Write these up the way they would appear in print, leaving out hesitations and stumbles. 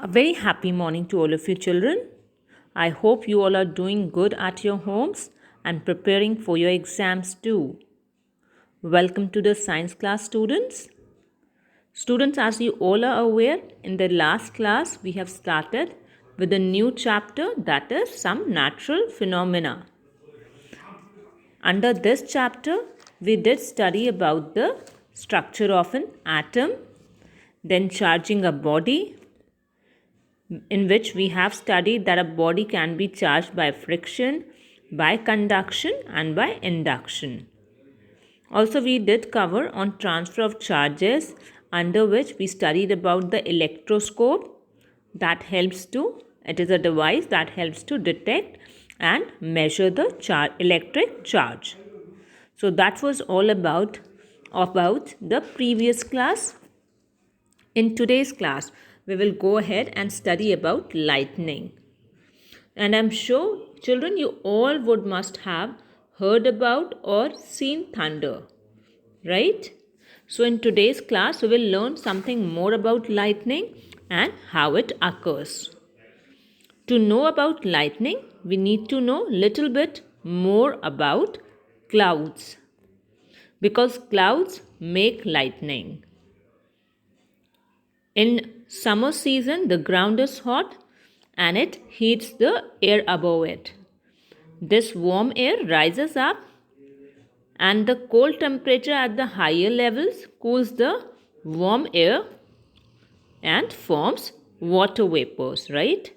A very happy morning to all of you children. I hope you all are doing good at your homes and preparing for your exams too. Welcome to the science class students. Students, as you all are aware, in the last class we have started with a new chapter, that is some natural phenomena. Under this chapter, we did study about the structure of an atom, then charging a body, in which we have studied that a body can be charged by friction, by conduction and by induction. Also, we did cover on transfer of charges, under which we studied about the electroscope that helps to, it is a device that helps to detect and measure the electric charge. So that was all about the previous class. In today's class, we will go ahead and study about lightning. And I'm sure, children, you all would must have heard about or seen thunder, right? So in today's class, we will learn something more about lightning and how it occurs. To know about lightning, we need to know little bit more about clouds, because clouds make lightning. In summer season, the ground is hot and it heats the air above it. This warm air rises up and the cold temperature at the higher levels cools the warm air and forms water vapors, right?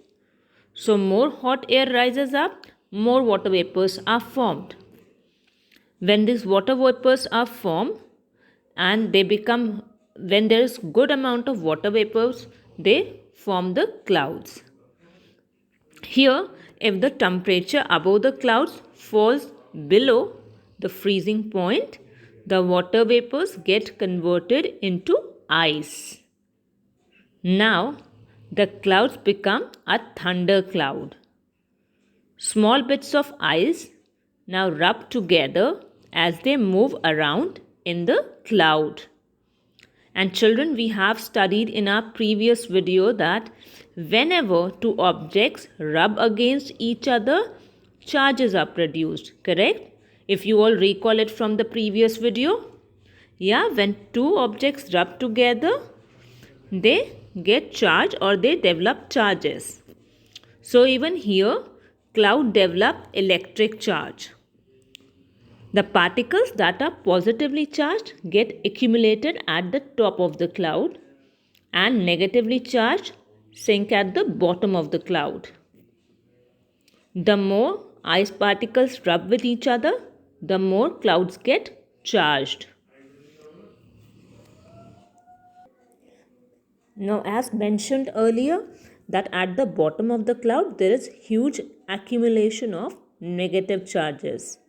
So more hot air rises up, more water vapors are formed. When these water vapors are formed and they become, when there is good amount of water vapors, they form the clouds. Here, if the temperature above the clouds falls below the freezing point, the water vapors get converted into ice. Now, the clouds become a thunder cloud. Small bits of ice now rub together as they move around in the cloud. And children, we have studied in our previous video that whenever two objects rub against each other, charges are produced, correct? If you all recall it from the previous video. Yeah, when two objects rub together, they get charged or they develop charges. So even here, cloud develop electric charge. The particles that are positively charged get accumulated at the top of the cloud and negatively charged sink at the bottom of the cloud. The more ice particles rub with each other, the more clouds get charged. Now, as mentioned earlier, that at the bottom of the cloud there is huge accumulation of negative charges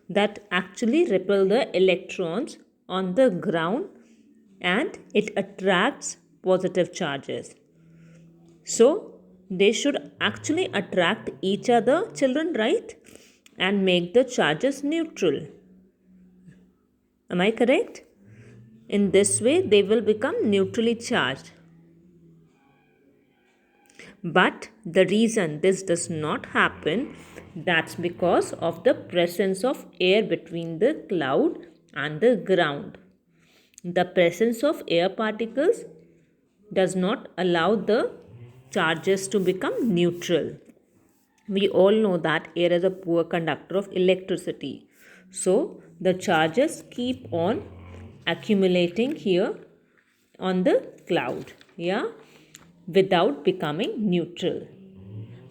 that actually repel the electrons on the ground and it attracts positive charges. So they should actually attract each other, children, right? And make the charges neutral. Am I correct? In this way, they will become neutrally charged. But the reason this does not happen, that's because of the presence of air between the cloud and the ground. The presence of air particles does not allow the charges to become neutral. We all know that air is a poor conductor of electricity. So the charges keep on accumulating here on the cloud, yeah, without becoming neutral.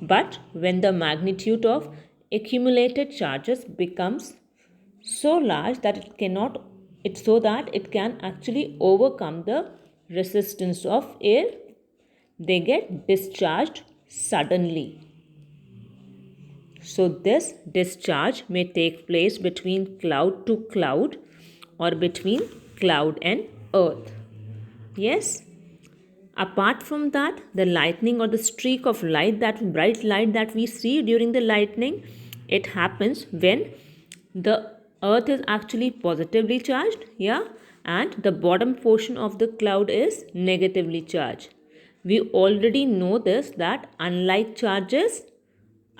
But when the magnitude of accumulated charges becomes so large that it can actually overcome the resistance of air, they get discharged suddenly. So this discharge may take place between cloud to cloud or between cloud and earth. Yes. Apart from that, the lightning or the streak of light, that bright light that we see during the lightning, it happens when the earth is actually positively charged, yeah, and the bottom portion of the cloud is negatively charged. We already know this, that unlike charges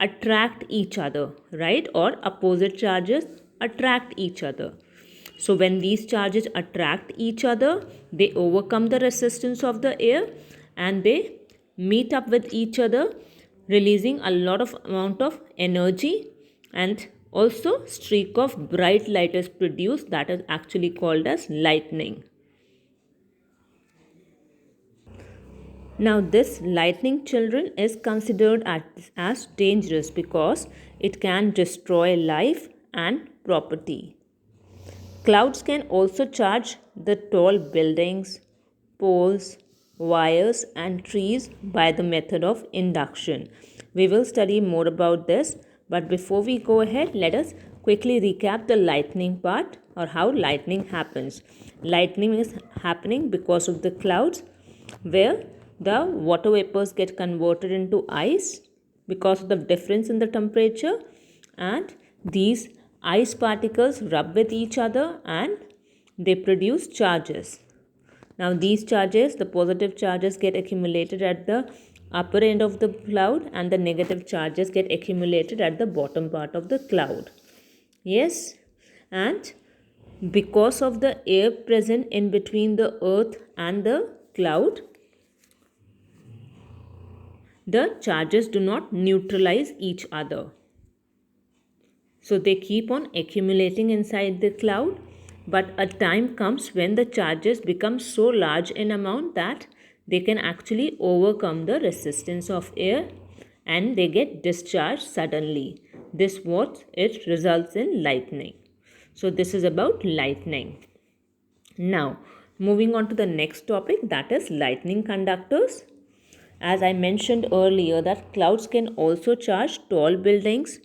attract each other, right? Or opposite charges attract each other. So when these charges attract each other, they overcome the resistance of the air and they meet up with each other, releasing a lot of amount of energy, and also streak of bright light is produced, that is actually called as lightning. Now, this lightning, children, is considered as dangerous because it can destroy life and property. Clouds can also charge the tall buildings, poles, wires, and trees by the method of induction. We will study more about this, but before we go ahead, let us quickly recap the lightning part, or how lightning happens. Lightning is happening because of the clouds, where the water vapors get converted into ice because of the difference in the temperature, and these ice particles rub with each other and they produce charges. Now these charges, the positive charges get accumulated at the upper end of the cloud and the negative charges get accumulated at the bottom part of the cloud. Yes, and because of the air present in between the earth and the cloud, the charges do not neutralize each other. So they keep on accumulating inside the cloud, but a time comes when the charges become so large in amount that they can actually overcome the resistance of air and they get discharged suddenly. This what it results in lightning. So this is about lightning. Now, moving on to the next topic, that is lightning conductors. As I mentioned earlier, that clouds can also charge tall buildings,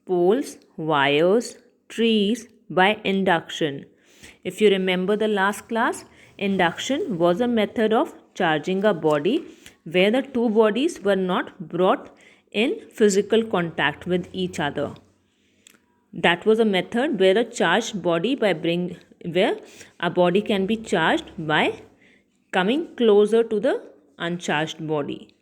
poles, wires, trees by induction. If you remember the last class, induction was a method of charging a body where the two bodies were not brought in physical contact with each other. That was a method where a charged body where a body can be charged by coming closer to the uncharged body.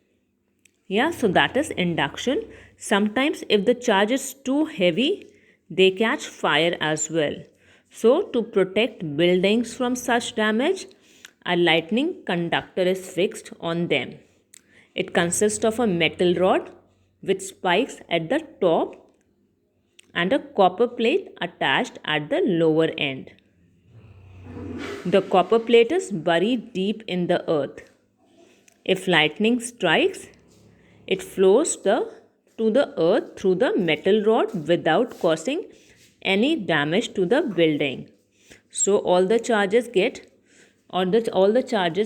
Yeah, so that is induction. Sometimes if the charge is too heavy, they catch fire as well. So to protect buildings from such damage, a lightning conductor is fixed on them. It consists of a metal rod with spikes at the top and a copper plate attached at the lower end. The copper plate is buried deep in the earth. If lightning strikes, it flows to the earth through the metal rod without causing any damage to the building. So all the charges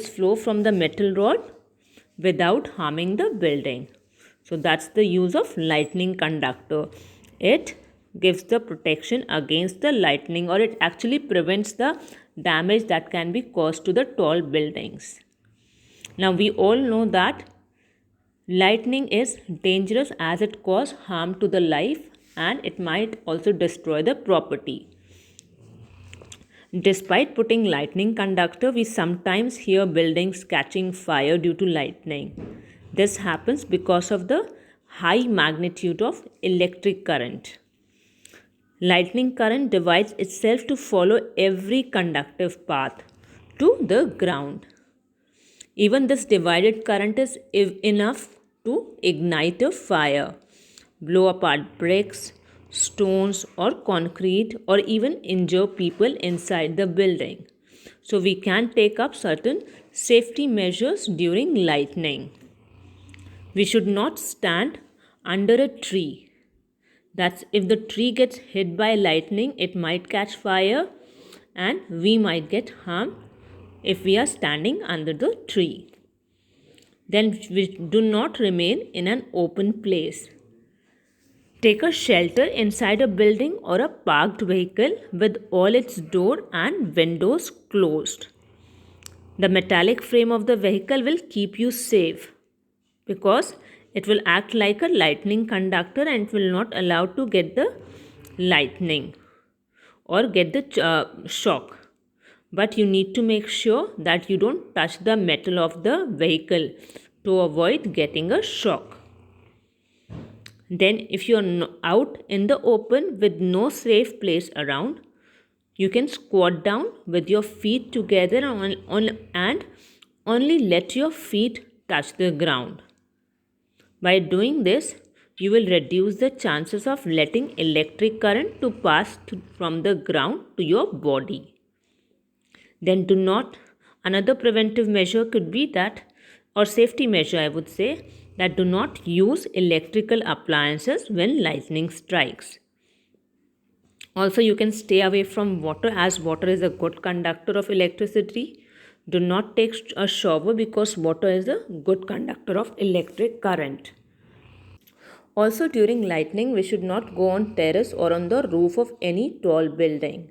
flow from the metal rod without harming the building. So that's the use of lightning conductor. It gives the protection against the lightning, or it actually prevents the damage that can be caused to the tall buildings. Now we all know that lightning is dangerous as it causes harm to the life and it might also destroy the property. Despite putting lightning conductor, we sometimes hear buildings catching fire due to lightning. This happens because of the high magnitude of electric current. Lightning current divides itself to follow every conductive path to the ground. Even this divided current is enough to ignite a fire, blow apart bricks, stones, or concrete, or even injure people inside the building. So we can take up certain safety measures during lightning. We should not stand under a tree. That's if the tree gets hit by lightning, it might catch fire and we might get harmed if we are standing under the tree. Then we do not remain in an open place. Take a shelter inside a building or a parked vehicle with all its door and windows closed. The metallic frame of the vehicle will keep you safe because it will act like a lightning conductor and will not allow to get the lightning or get the shock. But you need to make sure that you don't touch the metal of the vehicle to avoid getting a shock. Then, if you're out in the open with no safe place around, you can squat down with your feet together and only let your feet touch the ground. By doing this, you will reduce the chances of letting electric current to pass from the ground to your body. Then do not, another preventive measure could be that, or safety measure I would say, that do not use electrical appliances when lightning strikes. Also, you can stay away from water as water is a good conductor of electricity. Do not take a shower because water is a good conductor of electric current. Also, during lightning, we should not go on terrace or on the roof of any tall building.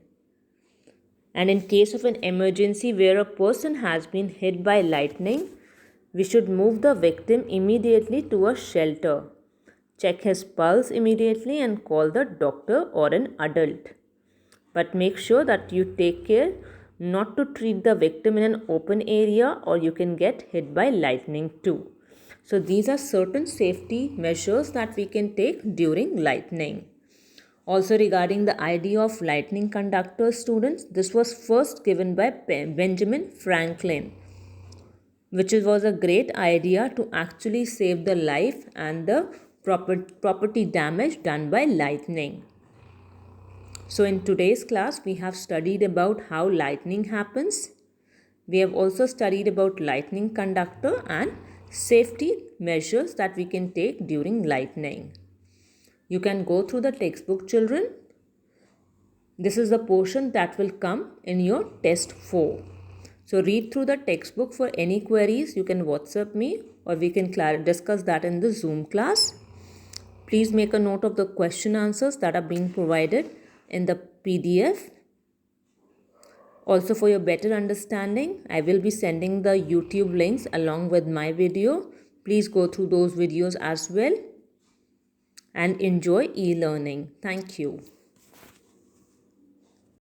And in case of an emergency where a person has been hit by lightning, we should move the victim immediately to a shelter. Check his pulse immediately and call the doctor or an adult. But make sure that you take care not to treat the victim in an open area or you can get hit by lightning too. So these are certain safety measures that we can take during lightning. Also regarding the idea of lightning conductors, students, this was first given by Benjamin Franklin, which was a great idea to actually save the life and the property damage done by lightning. So in today's class, we have studied about how lightning happens. We have also studied about lightning conductor and safety measures that we can take during lightning. You can go through the textbook, children. This is the portion that will come in your test 4. So read through the textbook. For any queries, you can WhatsApp me or we can discuss that in the Zoom class. Please make a note of the question answers that are being provided in the PDF. Also, for your better understanding, I will be sending the YouTube links along with my video. Please go through those videos as well and enjoy e-learning. Thank you.